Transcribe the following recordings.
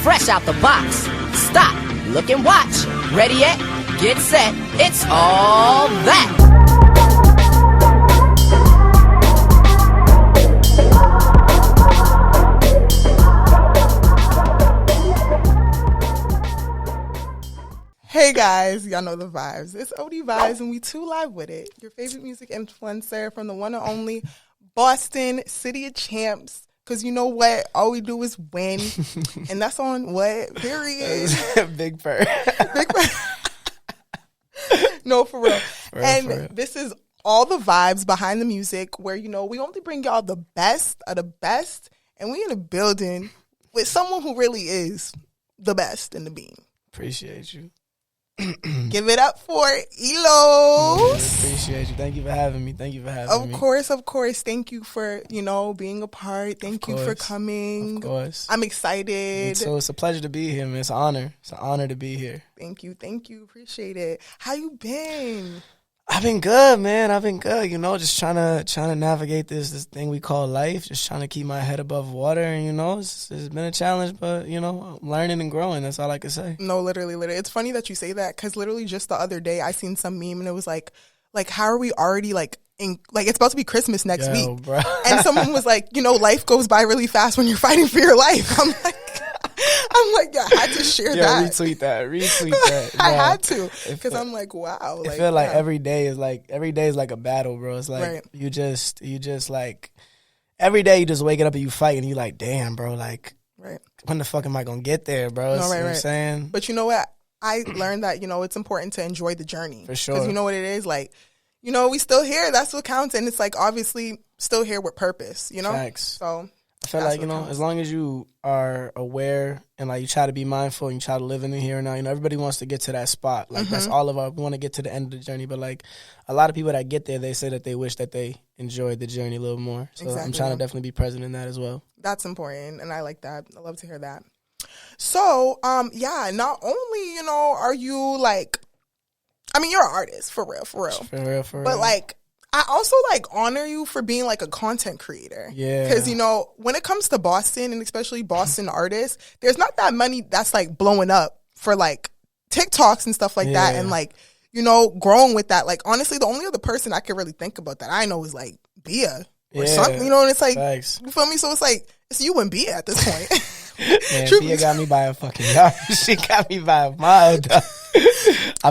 fresh out the box. Stop, look and watch. Ready yet? Get set. It's all that. Hey guys, y'all know the vibes. It's Odeevibez and we too live with it. Your favorite music influencer from the one and only Boston, City of Champs. Because you know what? All we do is win. And that's on what? Period. Big Purr. Big Purr. No, for real. For real. This is all the vibes behind the music where, you know, we only bring y'all the best of the best. And we in a building with someone who really is the best in the beam. Appreciate you. Give it up for Elos. Appreciate you. Thank you for having me. Of course. Thank you for, you know, being a part. Thank you for coming. Of course. I'm excited. So it's a pleasure to be here, man. It's an honor. It's an honor to be here. Thank you. Appreciate it. How you been? I've been good, man. You know, just trying to navigate this thing we call life. Just trying to keep my head above water. And, you know, it's been a challenge, but, you know, I'm learning and growing. That's all I can say. No, literally. It's funny that you say that because literally just the other day I seen some meme and it was like, how are we already it's about to be Christmas next week. Bro. And someone was like, you know, life goes by really fast when you're fighting for your life. I'm like, yeah, I had to share that. Retweet that. I had to because I'm like, wow. I feel like every day is like a battle, bro. It's like you just like every day you just waking up and you fight and you like, damn, bro, like when the fuck am I gonna get there, bro? You know what I'm saying? But you know what? I learned that, you know, it's important to enjoy the journey. For sure. Because you know what it is? Like, you know, we still here. That's what counts. And it's like obviously still here with purpose, you know? Facts. So I feel like, you know, as long as you are aware and, like, you try to be mindful and you try to live in the here and now, you know, everybody wants to get to that spot. Like, that's all of our, we want to get to the end of the journey. But, like, a lot of people that get there, they say that they wish that they enjoyed the journey a little more. So I'm trying to definitely be present in that as well. That's important, and I like that. I love to hear that. So, not only, you know, are you, like, I mean, you're an artist, for real. But, like, I also, like, honor you for being, like, a content creator. Yeah. Because, you know, when it comes to Boston, and especially Boston artists, there's not that many that's, like, blowing up for, like, TikToks and stuff like that. And, like, you know, growing with that. Like, honestly, the only other person I could really think about that I know is, like, Bia or something. You know, and it's, like, you feel me? So it's, like, it's you and Bia at this point. Man, Bia got me by a fucking yard. She got me by a mile, though. I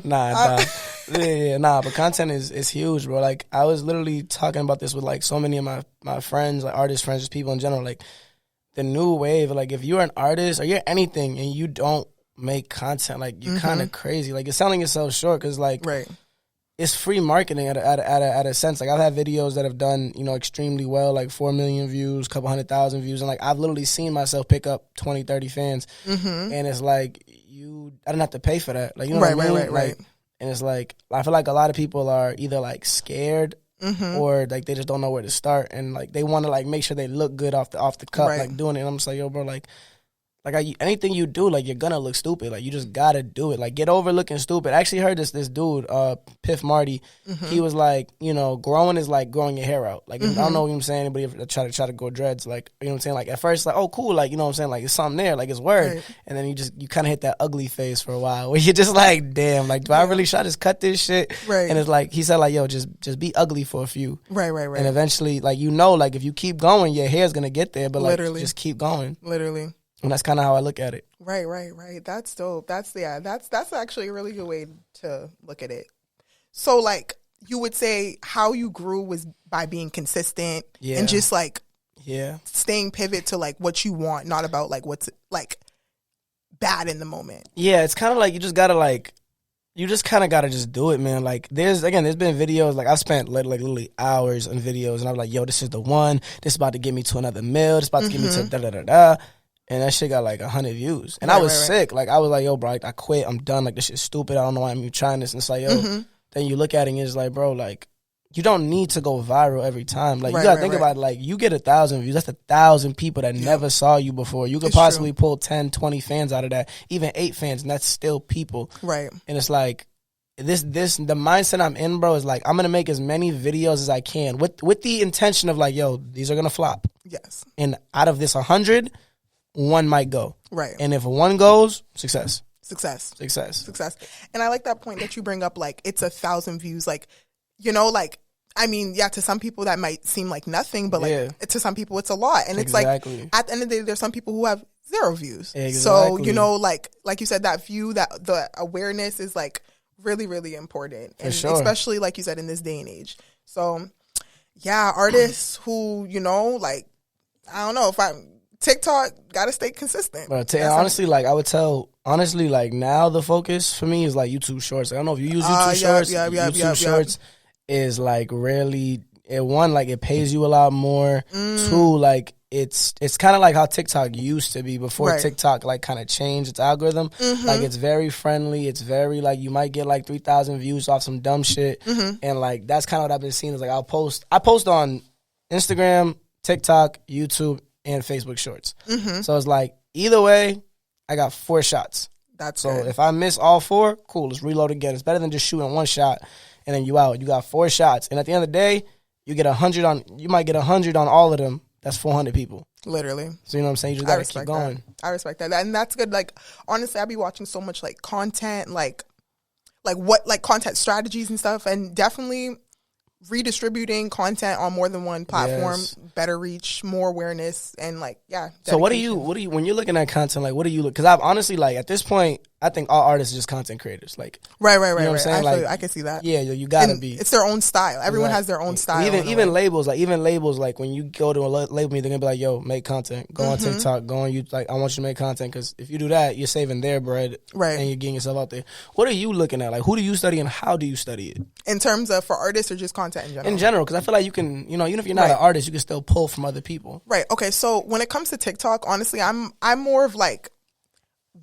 don't know. But content is huge, bro. Like, I was literally talking about this with, like, so many of my friends, like, artist friends, just people in general. Like, the new wave, like, if you're an artist or you're anything and you don't make content, like, you're kind of crazy. Like, you're selling yourself short because, like, it's free marketing at a sense. Like, I've had videos that have done, you know, extremely well, like 4 million views, couple 100,000 views. And, like, I've literally seen myself pick up 20, 30 fans. And it's like, I didn't have to pay for that. Like, you know what I mean? Like, and it's like, I feel like a lot of people are either, like, scared or, like, they just don't know where to start. And, like, they want to, like, make sure they look good off the cup, like, doing it. And I'm just like, yo, bro, like anything you do, like, you're gonna look stupid. Like, you just gotta do it. Like, get over looking stupid. I actually heard this dude, Piff Marty, he was like, you know, growing is like growing your hair out. Like, I don't know what I'm saying. Anybody try to grow dreads, like, you know what I'm saying? Like, at first, like, oh, cool, like, you know what I'm saying? Like, it's something there, like, it's word. And then you kind of hit that ugly phase for a while where you're just like, damn, like, do I really should I just cut this shit? And it's like, he said, like, yo, just be ugly for a few. And eventually, like, you know, like, if you keep going, your hair's gonna get there, but, like, just keep going. Literally. And that's kind of how I look at it. Right. That's dope. That's actually a really good way to look at it. So, like, you would say how you grew was by being consistent and just, like, staying pivot to, like, what you want, not about, like, what's, like, bad in the moment. Yeah, it's kind of like you just got to, like, you just kind of got to just do it, man. Like, there's been videos, like, I've spent, like, literally hours on videos, and I'm like, yo, this is the one. This is about to get me to another mill. This is about to get me to da-da-da-da. And that shit got like 100 views. And I was sick. Like, I was like, yo, bro, I quit. I'm done. Like, this shit's stupid. I don't know why I'm even trying this. And it's like, yo, then you look at it and it's like, bro, like, you don't need to go viral every time. Like, you got to think about it. Like, you get 1,000 views. That's 1,000 people that never saw you before. You could possibly pull 10, 20 fans out of that. Even 8 fans. And that's still people. And it's like, the mindset I'm in, bro, is like, I'm going to make as many videos as I can with the intention of like, yo, these are going to flop. And out of this 100... one might go. Right. And if one goes, success. Success. Success. And I like that point that you bring up, like, it's 1,000 views. Like, you know, like, I mean, yeah, to some people that might seem like nothing, but like to some people it's a lot. And it's like, at the end of the day, there's some people who have 0 views. So, you know, like you said, that view, that the awareness is like really, really important. And especially, like you said, in this day and age. So, yeah, artists who, you know, like, I don't know, if TikTok, gotta stay consistent. But honestly, like, I would tell, honestly, like, now the focus for me is like YouTube Shorts. I don't know if you use YouTube Shorts. YouTube Shorts is like really, it pays you a lot more. 2, like, it's kind of like how TikTok used to be before TikTok like kind of changed its algorithm. Like, it's very friendly. It's very like, you might get like 3,000 views off some dumb shit, and like that's kind of what I've been seeing. Is like I post on Instagram, TikTok, YouTube, and Facebook Shorts. So it's like either way, I got 4 shots. That's so good. If I miss all 4, cool. Let's reload again. It's better than just shooting 1 shot and then you out. You got 4 shots, and at the end of the day, you get 100 on. You might get 100 on all of them. That's 400 people. Literally. So you know what I'm saying? You just gotta keep going. That. I respect that. And that's good. Like, honestly, I be watching so much like content, like content strategies and stuff, and definitely redistributing content on more than one platform, better reach, more awareness, and like, yeah. Dedication. So what do you when you're looking at content, like, what do you look? Because I've honestly, like, at this point, I think all artists are just content creators. Like, right. You know what I'm saying? Like, I can see that. Yeah, you gotta and be. It's their own style. Everyone has their own style. Even labels, like when you go to a label meeting, they're gonna be like, "Yo, make content. Go on TikTok. Go on YouTube. Like, I want you to make content, because if you do that, you're saving their bread, right? And you're getting yourself out there." What are you looking at? Like, who do you study and how do you study it? In terms of for artists or just content in general? In general, because I feel like you can, you know, even if you're not an artist, you can still pull from other people. Right. Okay. So when it comes to TikTok, honestly, I'm more of like,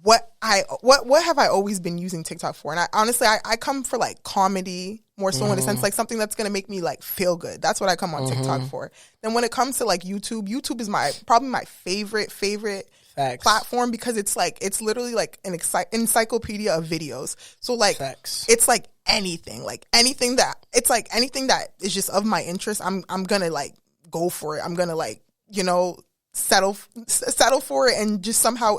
what have I always been using TikTok for? And I come for like comedy more so, in a sense, like something that's gonna make me like feel good. That's what I come on TikTok for. Then when it comes to like YouTube is probably my favorite platform, because it's like, it's literally like an encyclopedia of videos. So like, it's like anything that is just of my interest, I'm gonna like go for it. I'm gonna like, you know, settle for it, and just somehow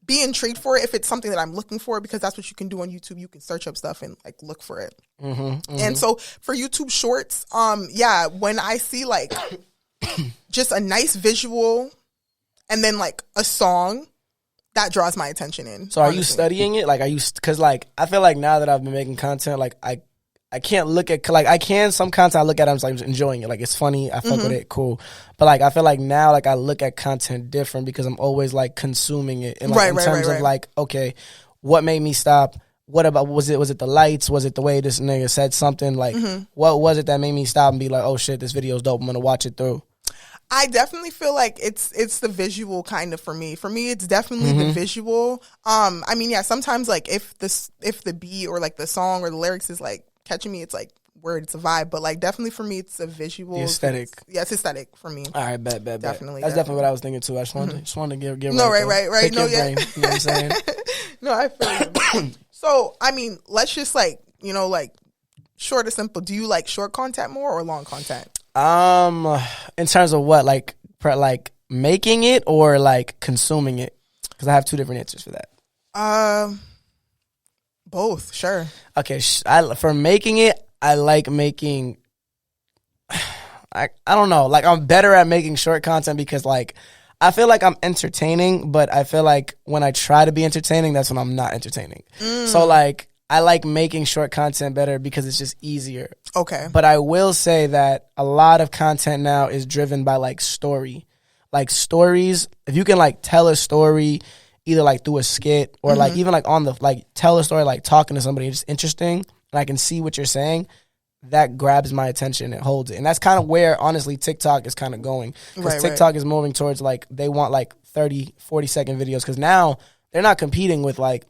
be intrigued for it if it's something that I'm looking for, because that's what you can do on YouTube. You can search up stuff and like look for it. And so for YouTube Shorts, when I see like just a nice visual and then like a song, that draws my attention in. So are you studying it? Like, because like, I feel like now that I've been making content, like I can't look at, like, some content I look at, I'm just like enjoying it. Like, it's funny. I fuck with it. Cool. But like, I feel like now, like, I look at content different, because I'm always like consuming it. And like, in terms of like, okay, what made me stop? What about, was it the lights? Was it the way this nigga said something? Like, what was it that made me stop and be like, oh shit, this video is dope, I'm going to watch it through? I definitely feel like it's the visual kind of for me. For me, it's definitely the visual. I mean, yeah, sometimes like if the beat or like the song or the lyrics is like catching me, it's like word, it's a vibe. But like, definitely for me, it's a visual. The aesthetic. It's aesthetic for me. All right, bet. Definitely. That's definitely what I was thinking too. I just wanted to get no, right. right. No, yeah. Brain, you know what I'm saying? No, I feel you. So, I mean, let's just like, you know, like short or simple. Do you like short content more or long content? In terms of what, like making it or like consuming it? Because I have 2 different answers for that. Both, sure. Okay, for making it, I like making. I don't know. Like, I'm better at making short content, because like I feel like I'm entertaining, but I feel like when I try to be entertaining, that's when I'm not entertaining. So like, I like making short content better because it's just easier. Okay. But I will say that a lot of content now is driven by like story. Like stories, if you can like tell a story either like through a skit or like even like on the, like tell a story like talking to somebody, just interesting, and I can see what you're saying, that grabs my attention and holds it. And that's kind of where honestly TikTok is kind of going. Because TikTok is moving towards like, they want like 30, 40 second videos, because now they're not competing with like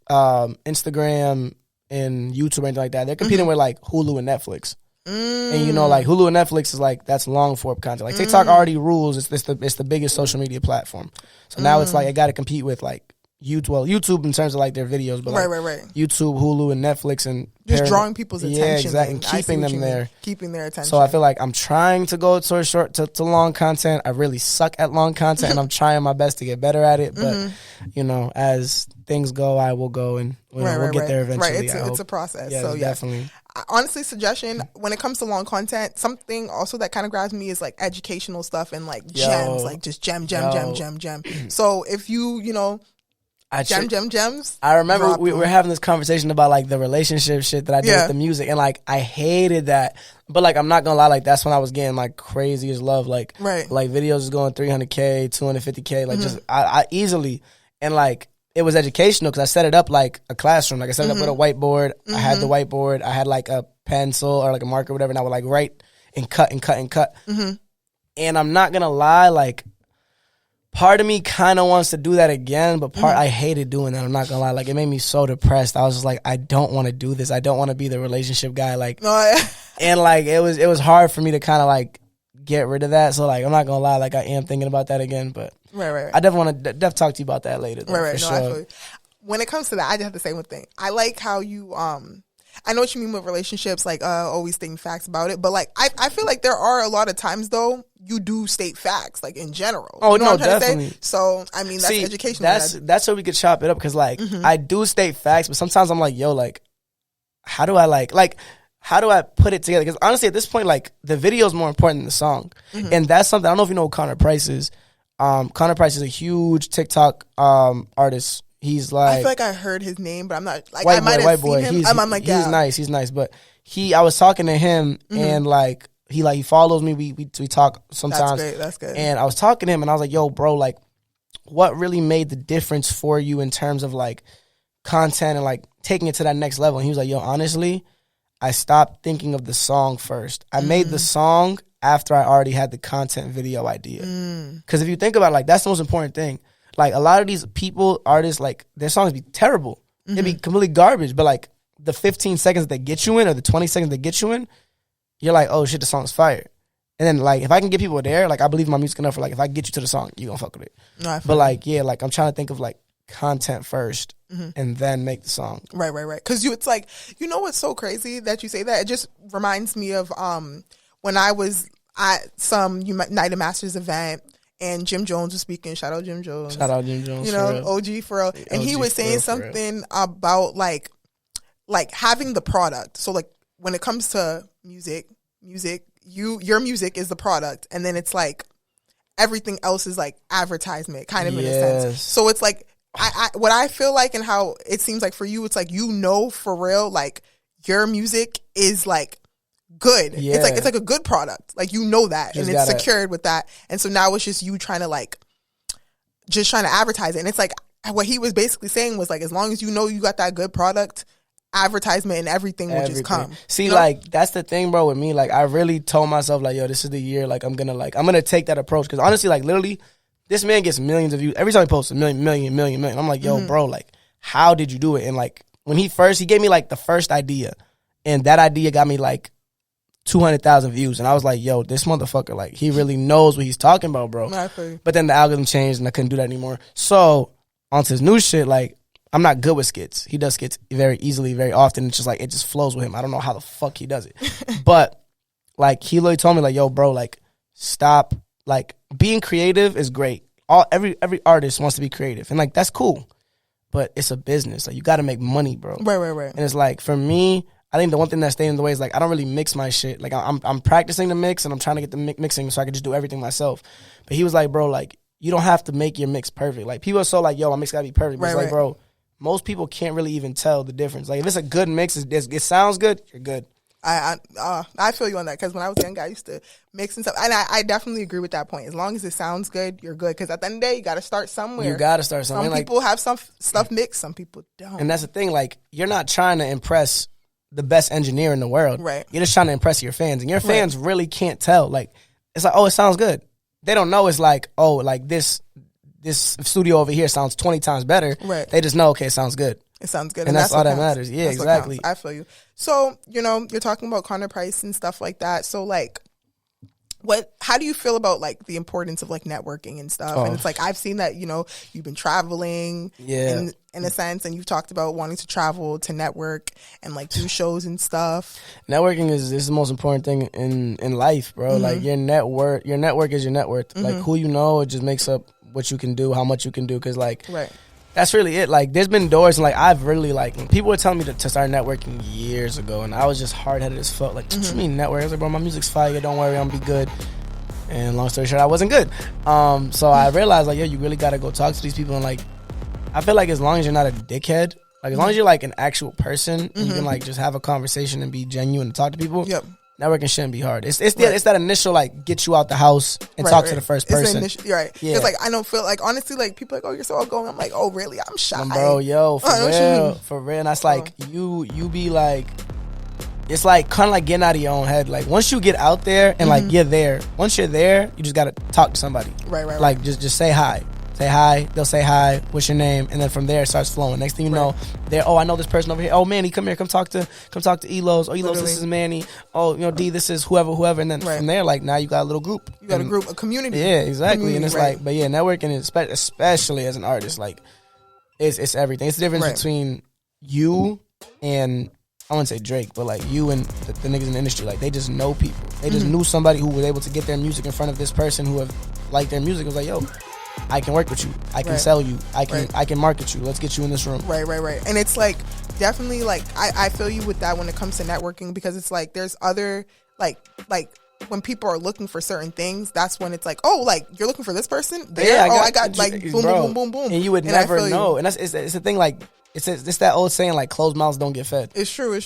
Instagram and YouTube or anything like that. They're competing with like Hulu and Netflix. And you know, like Hulu and Netflix is like, that's long form content. Like TikTok already rules. It's the biggest social media platform. So now it's like I got to compete with like YouTube in terms of like their videos, but like right. YouTube, Hulu, and Netflix, and just drawing people's attention. Yeah, exactly, and keeping them there, keeping their attention. So I feel like I'm trying to go towards short to long content. I really suck at long content, and I'm trying my best to get better at it. But you know, as things go, I will go, and we'll get there eventually. Right, it's a process. Yeah, so definitely. Honestly, suggestion when it comes to long content, something also that kind of grabs me is like educational stuff and like gems, like just gem. So if you know. Gems. I remember we were having this conversation about like the relationship shit that I did with the music, and like I hated that. But like I'm not gonna lie, like that's when I was getting like crazy as love, like like videos is going 300K, 250K, like just I easily, and like it was educational because I set it up like a classroom, like I set it up with a whiteboard. I had the whiteboard, I had like a pencil or like a marker, or whatever, and I would like write and cut. And I'm not gonna lie, like. Part of me kind of wants to do that again, but I hated doing that. I'm not gonna lie, like it made me so depressed. I was just like, I don't want to do this. I don't want to be the relationship guy. Like, and like it was hard for me to kind of like get rid of that. So like, I'm not gonna lie, like I am thinking about that again. But I definitely want to talk to you about that later. Though, for sure. Actually, when it comes to that, I just have to say one thing. I like how you I know what you mean with relationships, like always stating facts about it. But like I feel like there are a lot of times though you do state facts, like in general. Oh, you know no, what I'm definitely. To say? So I mean that's educational. That's where we could chop it up because like I do state facts, but sometimes I'm like, yo, like how do I like how do I put it together? Because honestly, at this point, like the video is more important than the song, and that's something I don't know if you know who Connor Price is. Connor Price is a huge TikTok artist. He's like, I feel like I heard his name, but I'm not like white I might have seen him. I'm like, he's nice. But I was talking to him and like he follows me. We talk sometimes. That's good. And I was talking to him and I was like, yo, bro, like what really made the difference for you in terms of like content and like taking it to that next level? And he was like, yo, honestly, I stopped thinking of the song first. I made the song after I already had the content video idea. Because if you think about it, like that's the most important thing. Like, a lot of these people, artists, like, their songs be terrible. They be completely garbage. But, like, the 15 seconds that get you in or the 20 seconds that get you in, you're like, oh, shit, the song's fire. And then, like, if I can get people there, like, I believe my music enough for, like, if I get you to the song, you gonna fuck with it. No, but, like, yeah, like, I'm trying to think of, like, content first and then make the song. Right. Because it's like, you know what's so crazy that you say that? It just reminds me of when I was at some United Masters event, and Jim Jones was speaking. Shout out Jim Jones. You know, OG for real. And he was saying something about like having the product. So like when it comes to music, your music is the product, and then it's like everything else is like advertisement, kind of in a sense. So it's like what I feel like, and how it seems like for you, it's like for real, like your music is like good. It's like a good product, like you know that, and it's secured with that, and so now it's just you trying to advertise it. And it's like what he was basically saying was like, as long as you know you got that good product, advertisement and everything will just come. See, like that's the thing, bro, with me. Like I really told myself like, yo, this is the year, like I'm gonna take that approach, because honestly, like literally this man gets millions of views every time he posts, a million. I'm like, yo, bro, like how did you do it? And like when he gave me like the first idea, and that idea got me like 200,000 views, and I was like, yo, this motherfucker, like, he really knows what he's talking about, bro. But then the algorithm changed, and I couldn't do that anymore. So, onto his new shit, like, I'm not good with skits. He does skits very easily, very often. It's just like, it just flows with him. I don't know how the fuck he does it. But, like, he literally told me, like, yo, bro, like, stop. Like, being creative is great. Every artist wants to be creative, and, like, that's cool. But it's a business. Like, you got to make money, bro. Right. And it's like, for me, I think the one thing that's staying in the way is like I don't really mix my shit. Like I'm practicing the mix, and I'm trying to get the mixing so I can just do everything myself. But he was like, bro, like you don't have to make your mix perfect. Like people are so like, yo, my mix gotta be perfect. But it's like, bro, most people can't really even tell the difference. Like if it's a good mix, it sounds good, you're good. I feel you on that, because when I was young, I used to mix and stuff, and I definitely agree with that point. As long as it sounds good, you're good. Because at the end of the day, you got to start somewhere. Some people have some stuff mixed, some people don't. And that's the thing. Like you're not trying to impress the best engineer in the world. Right. You're just trying to impress your fans, and your fans really can't tell. Like it's like, oh, it sounds good. They don't know it's like, oh, like this studio over here sounds 20 times better. Right. They just know, okay, it sounds good. It sounds good. And that's all that matters. Yeah, that's exactly. I feel you. So, you know, you're talking about Connor Price and stuff like that. So, like, how do you feel about like the importance of like networking and stuff? And it's like, I've seen that, you know, you've been traveling in a sense, and you've talked about wanting to travel to network and like do shows and stuff. Networking is the most important thing in life, bro. Like your network is your net worth. Like who you know, it just makes up what you can do, how much you can do. Cause like, that's really it. Like, there's been doors, and like I've really like, people were telling me to start networking years ago, and I was just hard headed as fuck. Like, what you mean network? I was like, bro, my music's fire. Don't worry, I'm gonna be good. And long story short, I wasn't good. So I realized like, yo, you really gotta go talk to these people, and like, I feel like as long as you're not a dickhead, like as long as you're like an actual person, and you can like just have a conversation and be genuine and talk to people. Networking shouldn't be hard. It's that initial like get you out the house and talk to the first person. Right. Because like I don't feel like, honestly, like people are like, oh, you're so outgoing. I'm like, oh really? I'm shy. Bro, yo, for real. And that's like you be like, it's like kind of like getting out of your own head. Like once you get out there and like you're there, once you're there, you just gotta talk to somebody. Right. Like just say hi. Say hi. They'll say hi. What's your name? And then from there it starts flowing. Next thing you know, I know this person over here. Oh, Manny, come here. Come talk to Elos. Oh, Elos, this is Manny. Oh, you know, D, this is whoever. And then from there, like now you got a little group. You got a group, a community. Yeah, exactly. And it's like, but yeah, networking is especially as an artist, like it's everything. It's the difference between you and, I wouldn't say Drake, but like you and the niggas in the industry. Like they just know people. They just knew somebody who was able to get their music in front of this person who have liked their music. It was like, yo, I can work with you. I can sell you. I can market you. Let's get you in this room. Right. And it's like, definitely like, I feel you with that when it comes to networking, because it's like there's other like when people are looking for certain things, that's when it's like, oh, like you're looking for this person there. I got like boom, and you would never know. And it's the thing, like it's that old saying, like closed mouths don't get fed. It's true.